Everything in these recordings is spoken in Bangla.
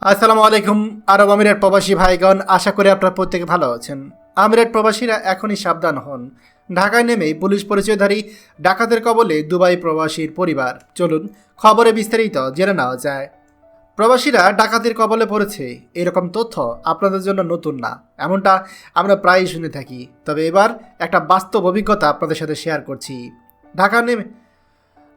আসসালামু আলাইকুম আরব আমিরাত প্রবাসী ভাইগণ, আশা করি আপনারা প্রত্যেকে ভালো আছেন। আমিরাত প্রবাসীরা এখনই সাবধান হন। ঢাকায় নেমেই পুলিশ পরিচয়ধারী ডাকাতের কবলে দুবাই প্রবাসীর পরিবার। চলুন খবরে বিস্তারিত জেনে নেওয়া যায়। প্রবাসীরা ডাকাতির কবলে পড়েছে, এরকম তথ্য আপনাদের জন্য নতুন না, এমনটা আমরা প্রায়ই শুনে থাকি। তবে এবার একটা বাস্তব অভিজ্ঞতা আপনাদের সাথে শেয়ার করছি।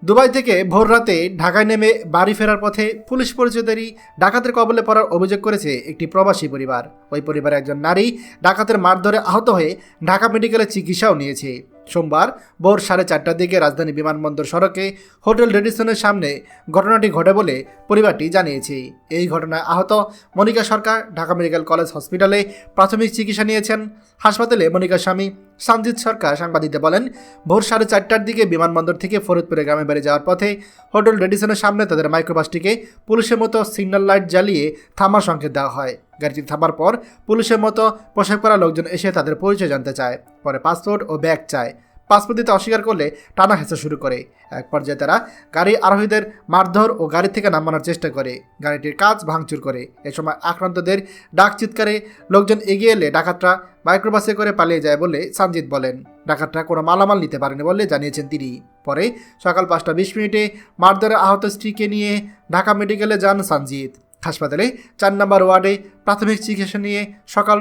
দুবাই থেকে ভোর রাতে ঢাকায় নেমে বাড়ি ফেরার পথে পুলিশ পরিচয়ধারী ডাকাতের কবলে পড়ার অভিযোগ করেছে একটি প্রবাসী পরিবার। ওই পরিবারের একজন নারী ডাকাতের মারধরে আহত হয়ে ঢাকা মেডিকেলে চিকিৎসাও নিয়েছে। সোমবার ভোর 4:30টার দিকে রাজধানী বিমানবন্দর সড়কে হোটেল রেডিসনের সামনে ঘটনাটি ঘটে বলে পরিবারটি জানিয়েছে। এই ঘটনায় আহত মনিকা সরকার ঢাকা মেডিকেল কলেজ হসপিটালে প্রাথমিক চিকিৎসা নিয়েছেন। হাসপাতালে মনিকার স্বামী সঞ্জিত সরকার সাংবাদিকদের বলেন, ভোর 4:30টার দিকে বিমানবন্দর থেকে ফরিদপুরে গ্রামে বাড়ি যাওয়ার পথে হোটেল রেডিসনের সামনে তাদের মাইক্রোবাসটিকে পুলিশের মতো সিগন্যাল লাইট জ্বালিয়ে থামার সংকেত দেওয়া হয়। গাড়িটি থামার পর পুলিশের মতো পোশাক পরা লোকজন এসে তাদের পরিচয় জানতে চায়। পরে পাসপোর্ট ও ব্যাগ চায়। পাসপোর্ট দিতে অস্বীকার করলে টানা হেঁচা শুরু করে। এক পর্যায়ে তারা গাড়ি আরোহীদের মারধর ও গাড়ি থেকে নামানোর চেষ্টা করে, গাড়িটির কাঁচ ভাঙচুর করে। এ সময় আক্রান্তদের ডাক চিৎকারে লোকজন এগিয়ে এলে ডাকাতরা মাইক্রোবাসে করে পালিয়ে যায় বলে সঞ্জিত বলেন। ডাকাতরা কোনো মালামাল নিতে পারেনি বলে জানিয়েছেন তিনি। পরে সকাল 5:20 মারধরে আহত স্ত্রীকে নিয়ে ঢাকা মেডিকেলে যান সঞ্জিত। হাসপাতালে 4 নম্বর ওয়ার্ডে প্রাথমিক চিকিৎসা নিয়ে সকাল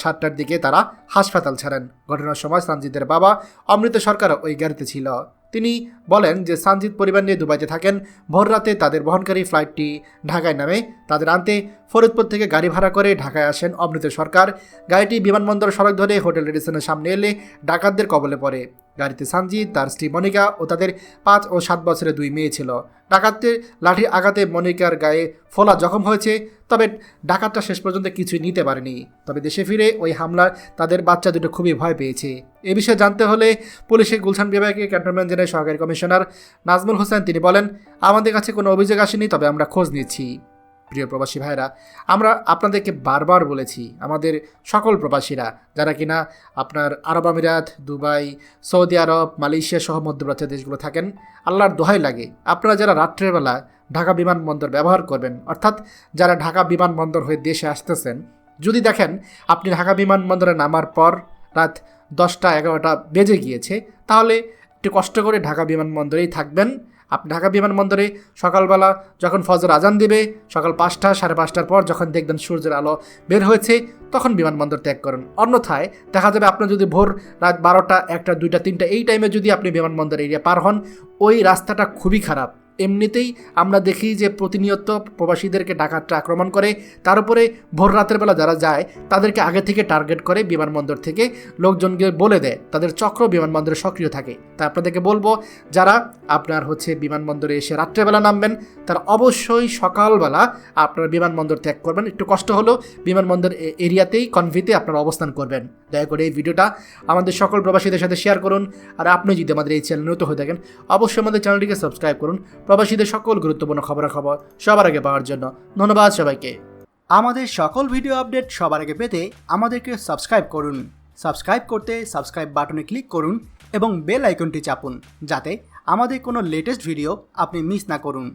7টার দিকে তারা হাসপাতাল ছাড়েন। ঘটনার সময় সঞ্জিতের বাবা অমৃত সরকার ওই গাড়িতে ছিল। তিনি বলেন যে সঞ্জিত পরিবার নিয়ে দুবাইতে থাকেন। ভোর রাতে তাদের বহনকারী ফ্লাইটটি ঢাকায় নামে। তাদের আনতে ফরিদপুর থেকে গাড়ি ভাড়া করে ঢাকায় আসেন অমৃত সরকার। গাড়িটি বিমানবন্দর সড়ক ধরে হোটেল রেডিসনের সামনে এলে ডাকাতদের কবলে পড়ে। গাড়িতে সঞ্জিত, তার স্ত্রী মনিকা ও তাদের 5 ও 7 বছরের 2 মেয়ে ছিল। ডাকাতদের লাঠির আঘাতে মনিকার গায়ে ফোলা জখম হয়েছে, তবে ডাকাতটা শেষ পর্যন্ত কিছুই নিতে পারেনি। তবে দেশে ফিরে ওই হামলার তাদের বাচ্চা দুটো খুবই ভয় পেয়েছে। এ বিষয়ে জানতে হলে পুলিশের গুলশান বিভাগের ক্যান্টনমেন্ট জেলার সহকারী কমিশনার নাজমুল হোসেন তিনি বলেন, আমাদের কাছে কোনো অভিযোগ আসেনি, তবে আমরা খোঁজ নিচ্ছি। প্রিয় প্রবাসী ভাইরা, আমরা আপনাদেরকে বারবার বলেছি, আমাদের সকল প্রবাসীরা যারা কিনা আপনার আরব আমিরাত, দুবাই, সৌদি আরব, মালয়েশিয়া সহ মধ্যপ্রাচ্যের দেশগুলো থাকেন, আল্লাহর দোহাই লাগে আপনারা যারা রাত্রের বেলা ঢাকা বিমানবন্দর ব্যবহার করবেন, অর্থাৎ যারা ঢাকা বিমানবন্দর হয়ে দেশে আসতেছেন, যদি দেখেন আপনি ঢাকা বিমানবন্দরে নামার পর রাত 10টা-11টা বেজে গিয়েছে, তাহলে একটু কষ্ট করে ঢাকা বিমানবন্দরেই থাকবেন। আপনি ঢাকা বিমানবন্দরে সকালবেলা যখন ফজর আজান দিবে, সকাল 5টা, 5:30টার পর যখন দেখবেন সূর্যের আলো বের হয়েছে, তখন বিমানবন্দর ত্যাগ করুন। অন্যথায় দেখা যাবে আপনার যদি ভোর রাত 12টা, 1টা, 2টা, 3টা এই টাইমে যদি আপনি বিমানবন্দর এরিয়া পার হন, ওই রাস্তাটা খুবই খারাপ। এমনিতেই আমরা দেখি যে প্রতিনিয়ত প্রবাসীদেরকে ডাকাতরা আক্রমণ করে, তার উপরে ভোর রাতের বেলা যারা যায় তাদেরকে আগে থেকে টার্গেট করে বিমানবন্দর থেকে লোকজনকে বলে দেয়, তাদের চক্র বিমানবন্দরে সক্রিয় থাকে। তাই আপনাদেরকে বলবো, যারা আপনার বিমানবন্দরে এসে রাত্রেবেলা নামবেন, তারা অবশ্যই সকালবেলা আপনার বিমানবন্দর ত্যাগ করবেন। একটু কষ্ট হলেও বিমানবন্দর এরিয়াতেই কনভিতে আপনারা অবস্থান করবেন। দয়া করে এই ভিডিওটা আমাদের সকল প্রবাসীদের সাথে শেয়ার করুন। আর আপনি যদি আমাদের এই চ্যানেল নতুন হয়ে থাকেন, অবশ্যই আমাদের চ্যানেলটিকে সাবস্ক্রাইব করুন প্রবাসীদের সকল গুরুত্বপূর্ণ খবরাখবর সবার আগে পাওয়ার জন্য। ধন্যবাদ সবাইকে। আমাদের সকল ভিডিও আপডেট সবার আগে পেতে আমাদেরকে সাবস্ক্রাইব করুন। সাবস্ক্রাইব করতে সাবস্ক্রাইব বাটনে ক্লিক করুন এবং বেল আইকনটি চাপুন, যাতে আমাদের কোনো লেটেস্ট ভিডিও আপনি মিস না করুন।